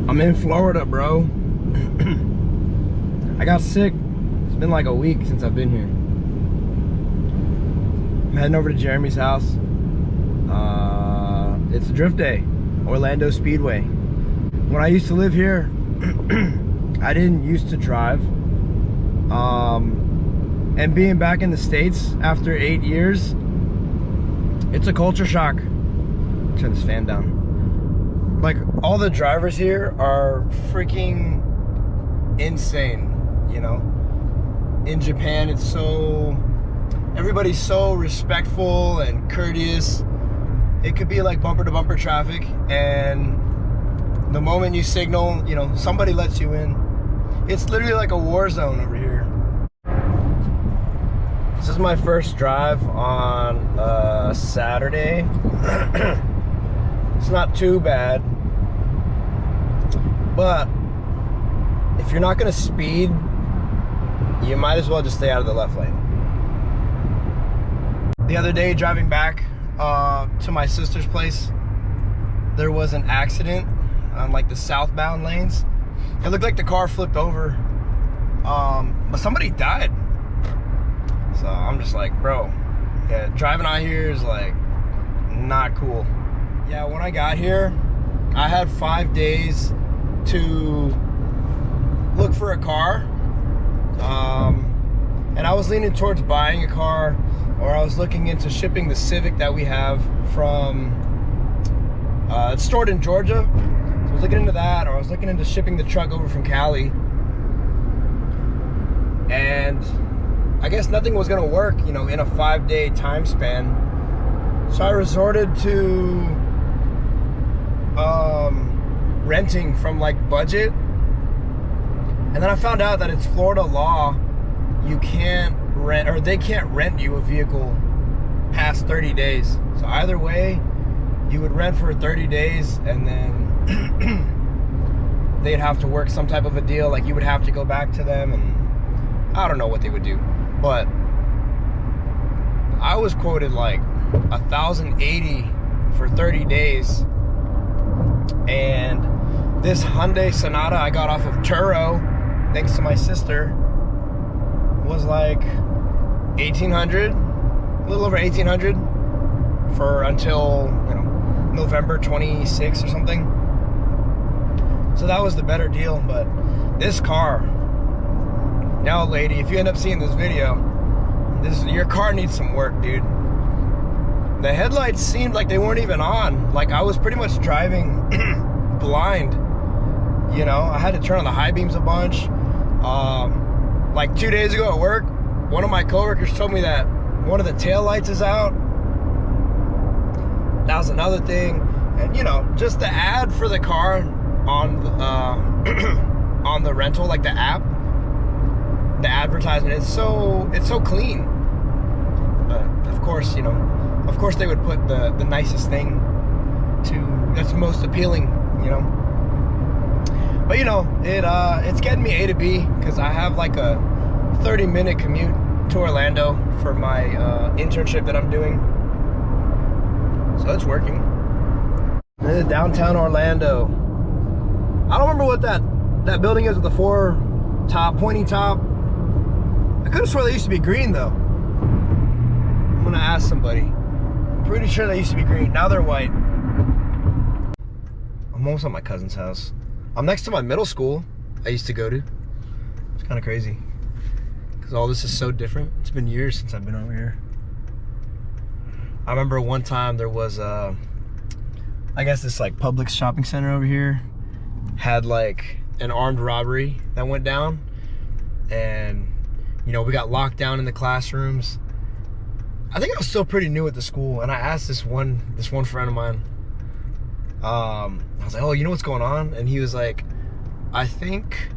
I'm in Florida, bro. I got sick. It's been like a week since I've been here. I'm heading over to Jeremy's house. It's a drift day, Orlando Speedway. When I used to live here, I didn't used to drive. And being back in the States after 8 years, it's a culture shock. Turn this fan down. Like, all the drivers here are freaking insane, you know? In Japan, it's so... everybody's so respectful and courteous. It could be like bumper to bumper traffic, and the moment you signal, you know, somebody lets you in. It's literally like a war zone over here. This is my first drive on Saturday. It's not too bad, but if you're not gonna speed, you might as well just stay out of the left lane. The other day, driving back to my sister's place, there was an accident on like the southbound lanes. It looked like the car flipped over, but somebody died. So I'm just like, bro, yeah, driving out here is like not cool. Yeah, when I got here, I had 5 days to look for a car, and I was leaning towards buying a car, or I was looking into shipping the Civic that we have from, it's stored in Georgia. So I was looking into that, or I was looking into shipping the truck over from Cali. And I guess nothing was gonna work, you know, in a 5-day time span. So I resorted to renting from like Budget. And then I found out that it's Florida law, you can't rent, or they can't rent you a vehicle past 30 days. So either way, you would rent for 30 days, and then they'd have to work some type of a deal. Like, you would have to go back to them, and I don't know what they would do. But I was quoted like $1,080 for 30 days. And this Hyundai Sonata I got off of Turo, thanks to my sister, was like $1,800, a little over $1,800 for until, you know, November 26th or something. So that was the better deal. But this car, now lady, if you end up seeing this video, your car needs some work, dude. The headlights seemed like they weren't even on. Like, I was pretty much driving blind. You know, I had to turn on the high beams a bunch. Like 2 days ago at work, one of my coworkers told me that one of the tail lights is out. That was another thing. And, you know, just the ad for the car on the, on the rental, like the app, the advertisement, it's so clean. But of course, you know, of course they would put the nicest thing that's most appealing, you know. But you know, it's getting me A to B, because I have like a 30-minute commute to Orlando for my internship that I'm doing. So it's working. This is downtown Orlando. I don't remember what that building is with the pointy top. I could have swore they used to be green though. I'm gonna ask somebody. I'm pretty sure they used to be green. Now they're white. I'm almost at my cousin's house. I'm next to my middle school I used to go to. It's kind of crazy, because all this is so different. It's been years since I've been over here. I remember one time there was I guess this like Publix shopping center over here had like an armed robbery that went down, and you know, we got locked down in the classrooms. I think I was still pretty new at the school, and I asked this one friend of mine, I was like, oh, you know what's going on? And he was like, I think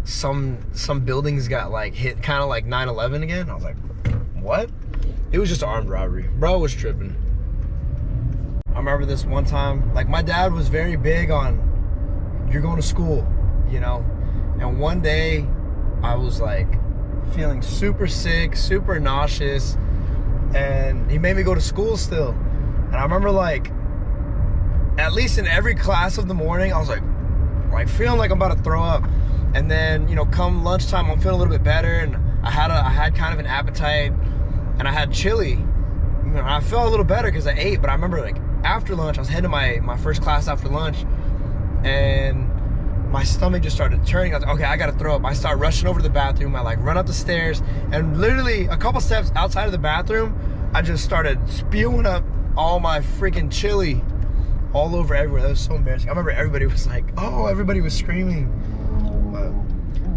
some buildings got like hit, kind of like 9/11 again. I was like, what? It was just an armed robbery. Bro was tripping. I remember this one time, like, my dad was very big on, you're going to school, you know? And one day I was like feeling super sick, super nauseous, and he made me go to school still. And I remember like at least in every class of the morning, I was like feeling like I'm about to throw up. And then, you know, come lunchtime, I'm feeling a little bit better, and I had kind of an appetite, and I had chili. You know, I felt a little better because I ate, but I remember like after lunch, I was heading to my first class after lunch, and my stomach just started turning. I was like, okay, I gotta throw up. I start rushing over to the bathroom. I like run up the stairs, and literally a couple steps outside of the bathroom, I just started spewing up all my freaking chili all over everywhere. That was so embarrassing. I remember everybody was like, oh, everybody was screaming. But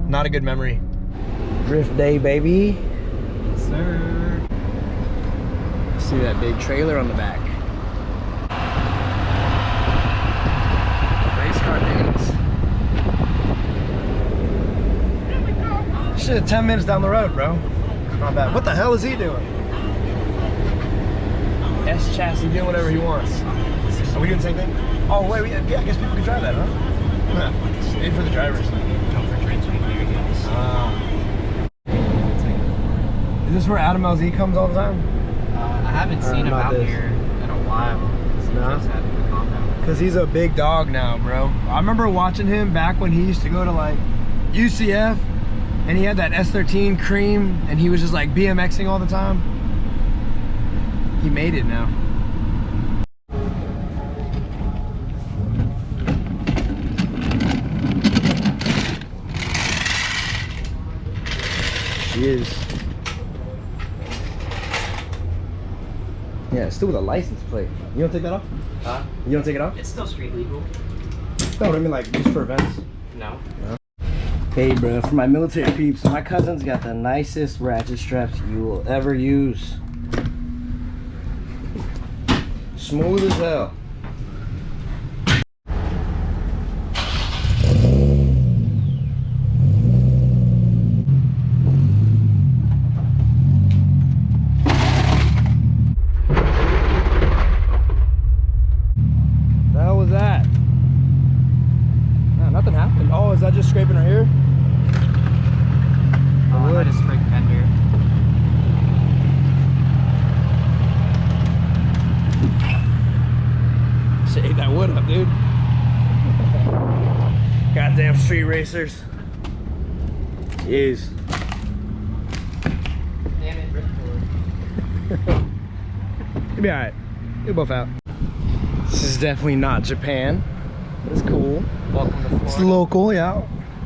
not a good memory. Drift day, baby. Yes, sir. See that big trailer on the back. Race car days. Shit, 10 minutes down the road, bro. Not bad. What the hell is he doing? S chassis doing whatever he wants. Are we doing the same thing? Oh wait, yeah, I guess people can drive that, huh? Yeah. Maybe for the drivers. Is this where Adam LZ comes all the time? I haven't seen him out here in a while. No? Because he's a big dog now, bro. I remember watching him back when he used to go to like UCF, and he had that S13 cream, and he was just like BMXing all the time. He made it now. She is. Yeah, it's still with a license plate. You don't take that off? Huh? You don't take it off? It's still street legal. No, I mean like just for events. No. Hey bro, for my military peeps, my cousin's got the nicest ratchet straps you will ever use. Smooth as hell. What was that? No, nothing happened. Oh, is that just scraping her hair? Oh, I might have scraped fender. Shit, ate that wood up, dude. Goddamn street racers. Jeez. Damn it, ripcord. You'll be alright. You'll both out. This is definitely not Japan, but it's cool. Welcome to Florida. It's local, yeah.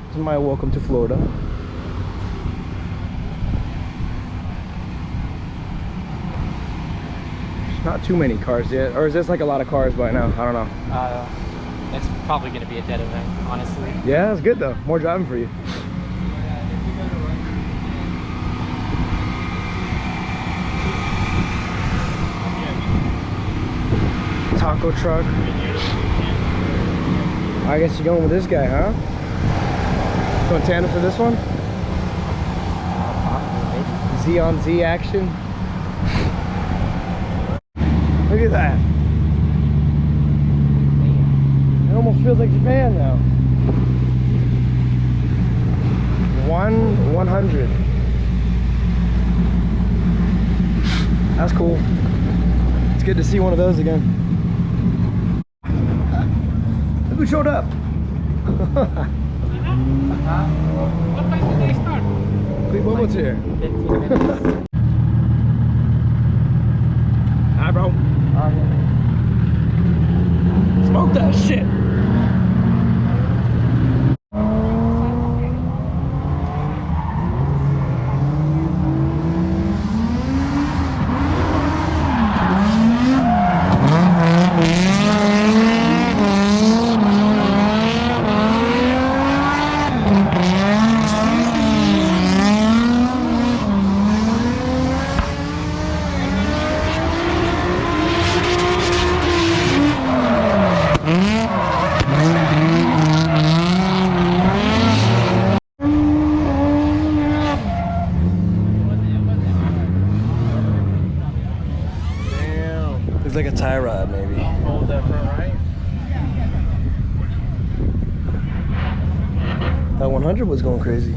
This is my welcome to Florida. There's not too many cars yet. Or is this like a lot of cars by now? I don't know. It's probably going to be a dead event, honestly. Yeah, it's good though. More driving for you. Taco truck. I guess you're going with this guy, huh? Going tandem for this one? Z on Z action. Look at that. It almost feels like Japan now. 100. That's cool. It's good to see one of those again. Look who showed up. What time did they start? Clete Bubba's here. 15 minutes. Hi, bro. Smoke that shit. It's like a tie rod, maybe. Hold that front right. That 100 was going crazy.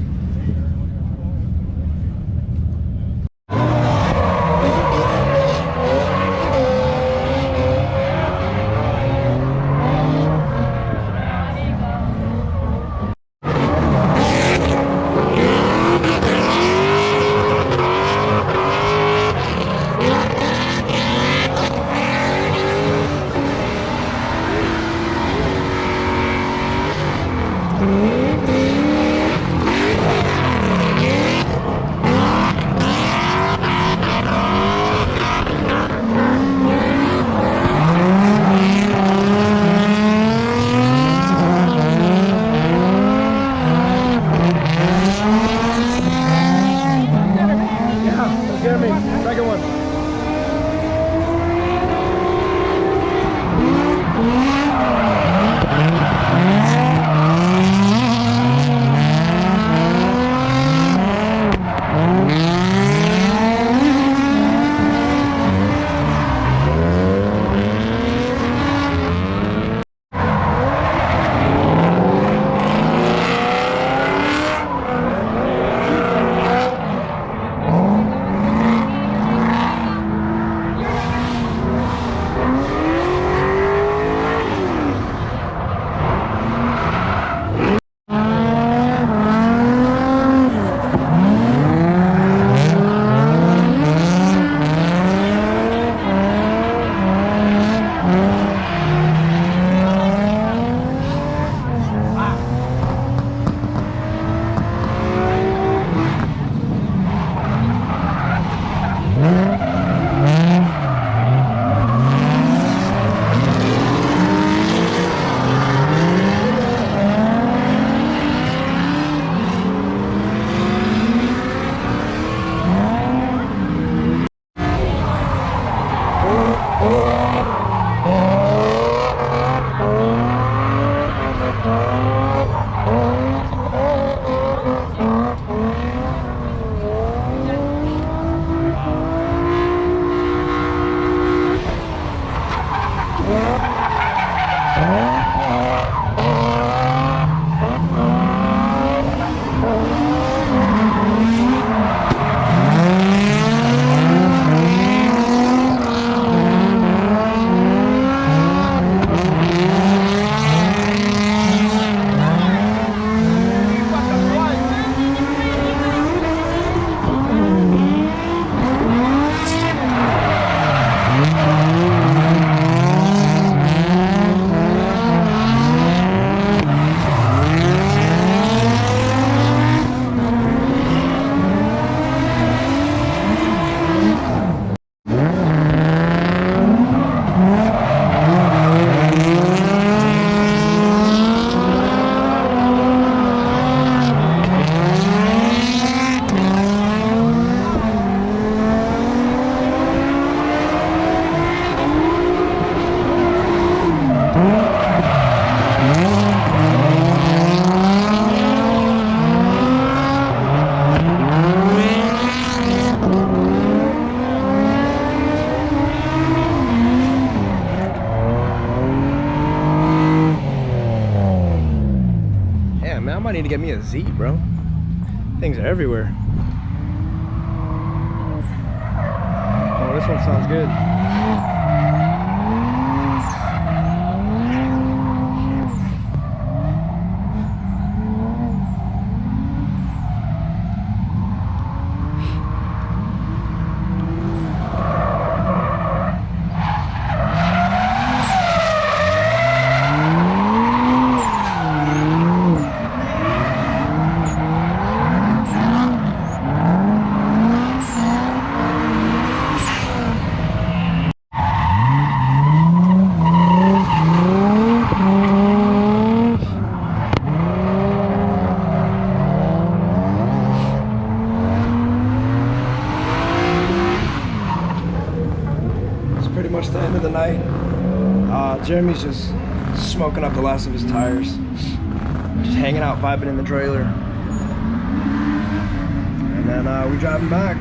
might need to get me a Z, bro. Things are everywhere. Oh, this one sounds good. Pretty much the end of the night. Jeremy's just smoking up the last of his tires. Just hanging out, vibing in the trailer. And then we driving back.